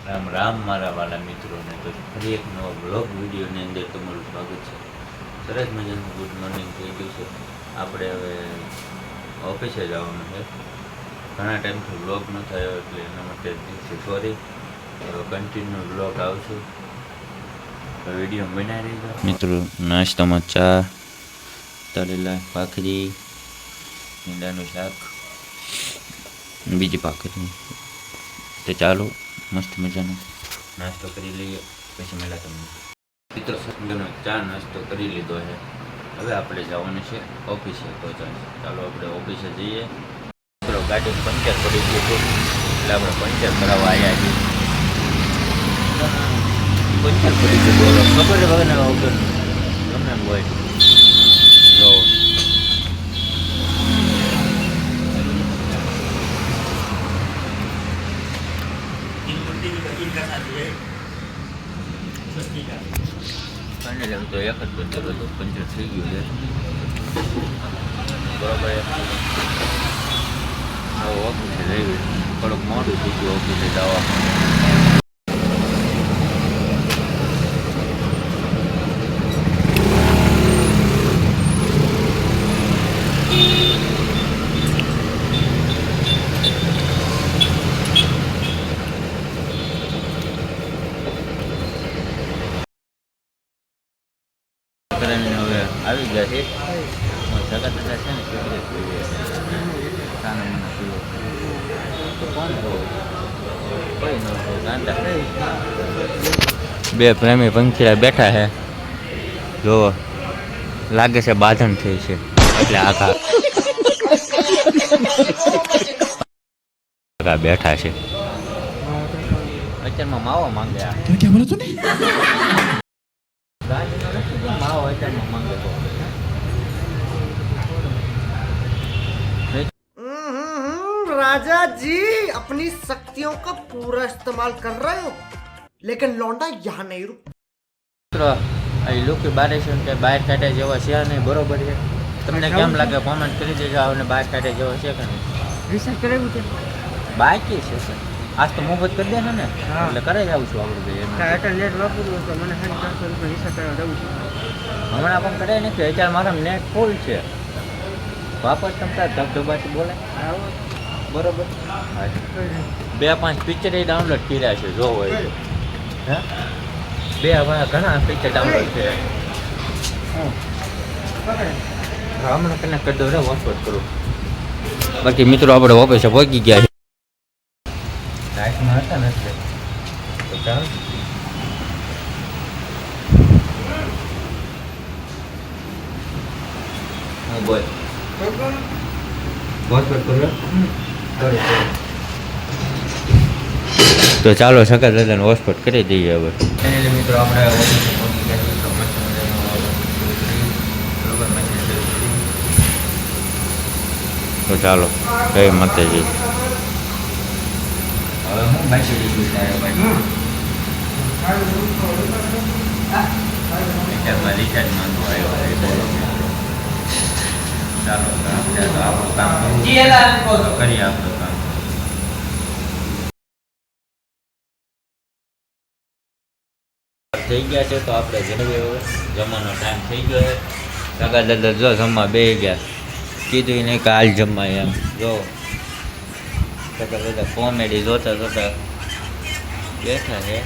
રામ રામ મારા વાલા મિત્રોને. તો ફરી એક નવા બ્લોગ વિડીયોની અંદર તમારું સ્વાગત છે. સરસ મજાનું ગુડ મોર્નિંગ થઈ ગયું છે. આપણે હવે ઓફિસે જવાનું છે. ઘણા ટાઈમથી બ્લોગ ન થયો એટલે એના માટે સોરી. હવે કન્ટિન્યુ બ્લોગ આવશે. વિડીયો બનાવી રહીજો મિત્રો. નાસ્તામાં ચા, તળેલા ભાખરી, ઈંડાનું શાક, બીજી ભાખરી. તો ચાલો મસ્ત મજાનો નાસ્તો કરી લઈએ, પછી મળ્યા તમને. મિત્રો સત્યનો ચા નાસ્તો કરી લીધો છે. હવે આપણે જવાનું છે ઓફિસે. તો ચાલો આપણે ઓફિસે જઈએ. મિત્રો ગાડી પંચર પડી ગયું હતું એટલે આપણે પંચર કરાવવા આવ્યા છીએ. પંચર પડી ગયું બોલો ખબર વગર વગર ગમે એમ હોય જો. ફાઇનલી એમ તો એક જ પંચર હતું, પંચર થઈ ગયું છે બરાબર. હવે ઓફિસે જઈએ. થોડુંક મોડું થઈ ગયું ઓફિસે જવા. હવે આવી ગયા છે જગત છે ને સિગરેટ પીવે સાના મને પીવો તો કોણ કોઈ ન ગાંડા. બે પ્રેમી પંખીડા બેઠા છે જો, લાગે છે બાંધણ થઈ છે એટલે આખા બેઠા છે. અત્યારમાં માવો માંગે ક્યાં બોલો તું माओ मांगे तो राजा जी अपनी शक्तियों का पूरा इस्तेमाल कर रहे हो, लेकिन लौंडा यहाँ नहीं रुक. લોકો બારે છે કે બહાર કાઢે જેવા છે નહીં, બરોબર છે? તમને કેમ લાગે કોમેન્ટ કરી દેજો. આવને બહાર કાઢે જેવો છે કે નહીં? રિસર્ચ કરેલું છે બાકી છે સર. આજ તો મોહબ્બત કરી દે ને એટલે કરે જ આવું છું આપણે ભાઈ. નેટ વાપરવું તો મને 300 રૂપિયા રિસર્ચ કરવા જવું છે. હમણાં પણ કરે નથી. અત્યારે મારા નેટ ફૂલ છે. વાપસ તમતા ધબધબાથી બોલે બરોબર. 2-5 પિક્ચર ડાઉનલોડ કર્યા છે જો હોય. હે 2 ઘણા પિક્ચર ડાઉનલોડ છે. હમણાં કનેક્ટ કરી દો રે, વોચવોચ કરું. બાકી મિત્રો આપણે ઓફિસે પહોંચી ગયા છે. લાઈટમાં હતા ને એટલે તો ચાલ. હા બોલ વોચવોચ કરું. તો ચાલો સકા દાદાને વોચવોચ કરી દઈએ હવે. એટલે મિત્રો આપણે ઓફિસે પહોંચી ગયા છીએ. તો ચાલો જય માતાજી. હવે હું બાકી જઈશું રિચાર્જમાં રિચાર્જ માંગો આવ્યો બોલો. ચાલો આપણે તો આપણું કામ કરીએ આપણું કામ. થઈ ગયા છે તો આપણે જણાવીએ. હવે જમવાનો ટાઈમ થઈ ગયો છે. કાકા દાદા જો જમવા બેસી ગયા. કીધું નહીં કે હાલ જમવા એમ જો. કાકા દાદા કોમેડી જોતા જોતા બેઠા છે.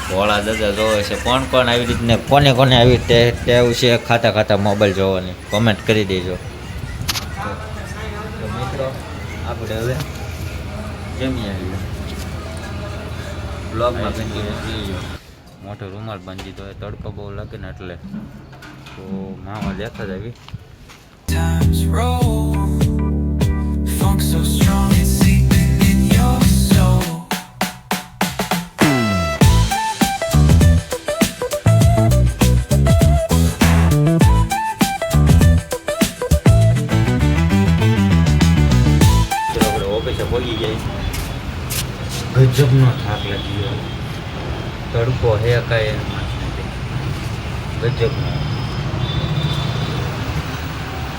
ભોળા દાદા જોવે છે. કોણ આવી રીતને કોને આવી ટેવ છે ખાતા ખાતા મોબાઈલ જોવાની? કોમેન્ટ કરી દેજો. તો મિત્રો આપણે હવે જમી આવીએ. બ્લોગમાં કન્ટિન્યુ મોટો રૂમાલ બાંધી દીધો. તડકો બહુ લાગે ને એટલે તો મામા દેખા જ આવી. Times roll, funk so strong it's seeping in your soul. ઓફિસે પહોંચી જાય. ગજબનો થાક લાગી ગયો. તડકો હે કાંઈ ગજબનો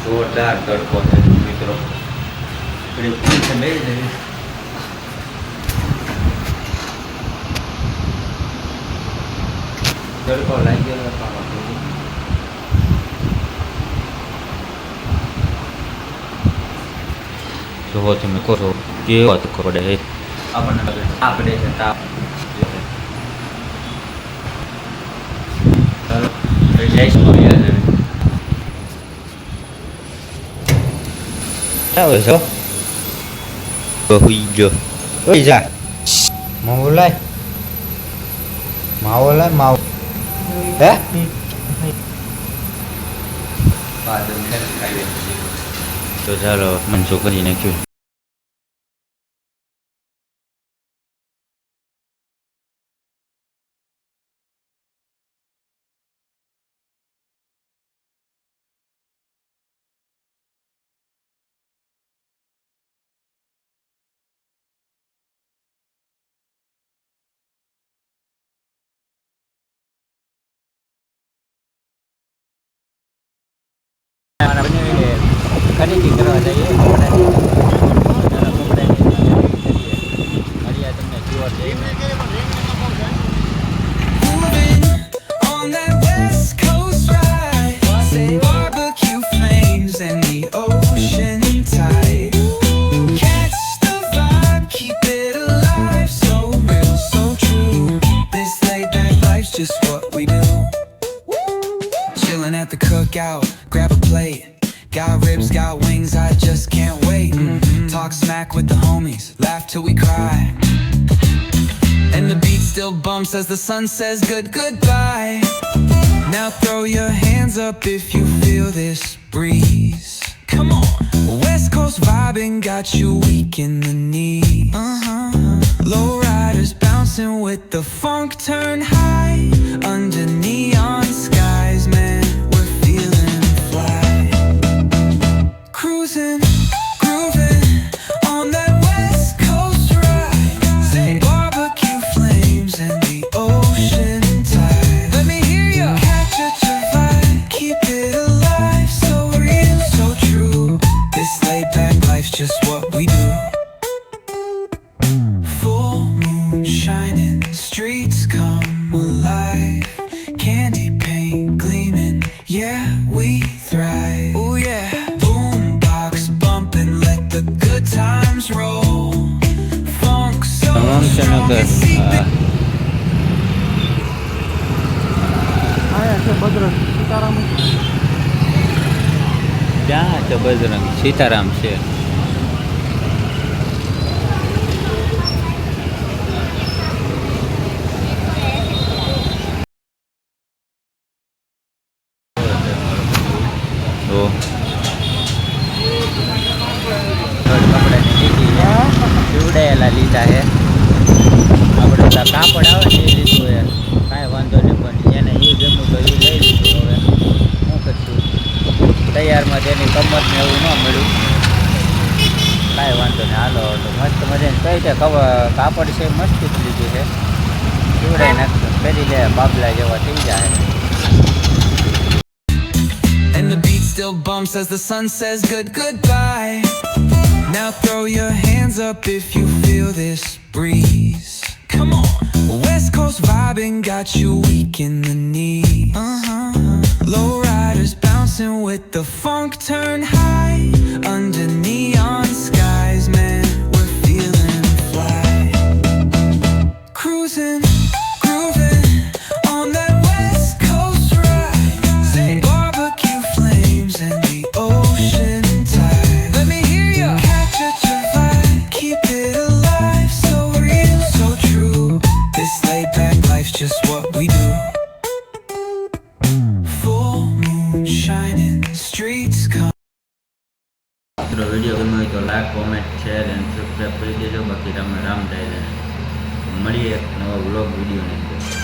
જોરદાર તડકો છે મિત્રો. મેળ જઈએ તડકો લાગેલો જો તમે કહો છો કેવો તડકો પડે છે આપણને લાગે તાપ પડે છે તાપ ચાલો જઈશું આવે છો તો હુઈ ગયો ઓય જા માવો લાય માવો હે તો ચાલો મનસો કરી નાખ્યું ખરીદી કરવા જઈએ કપડાની તમને જોવા જઈએ Moving on that West Coast ride. Say barbecue flames and the ocean tide. Catch the vibe, keep it alive. So real, so true. This laid back life's just what we do. Chilling at the cookout, grab a plate. Got ribs, got wings, I just can't wait. Talk smack with the homies, laugh till we cry. And the beat still bumps as the sun says goodbye. Now throw your hands up if you feel this breeze. Come on. West Coast vibing got you weak in the knees. Low riders bouncing with the funk turn high. Under neon skies, man, we're feeling fly. Cruising, grooving on that West Coast ride. Say barbecue flames and the ocean tide. Let me hear you catch a vibe, keep it alive. So real, so true. This laid back life's just what we do. Full moon shining, streets come alive. Candy paint gleaming, yeah, we thrive. Oh yeah. Boombox bumping, let the good times roll. Funk so strong, it's seeping. ક્યાં છે બજરંગ સીતારામ છે તો કપડાની લીધી છે સીવડાયેલા લીધા છે આપણે ઓલા કાપડ આવે ને એ લીધું છે કાંઈ વાંધો નહીં પણ એને એ ગમ્યું તો એ લઈ લીધું હવે શું કરશું તૈયારમાં તેની કમરને એવું ન મળ્યું કાંઈ વાંધો નહીં હાલો તો મસ્ત મજાની કઈ છે કાપડ છે મસ્ત જ લીધું છે સીવડાઈ નાખશું પહેરી લે બાબલા જેવા થઈ જાય And the beat still bumps as the sun says goodbye. Now throw your hands up if you feel this breeze. Come on. West Coast vibing got you weak in the knees. Low riders bouncing with the funk turn high. Under neon skies, man, we're feeling fly. Cruising, grooving on that West Coast ride. Say barbecue flames and the ocean tide. Let me hear you catch a vibe, keep it alive. So real, so true. This laid back life's just what we do. Full moon shining, streets come. મિત્રો video ગમ્યો હોય તો like comment share અને subscribe કરી દેજો બાકી તમે રામ થાય મળીએ એક નવા વ્લોગ વિડીયોની અંદર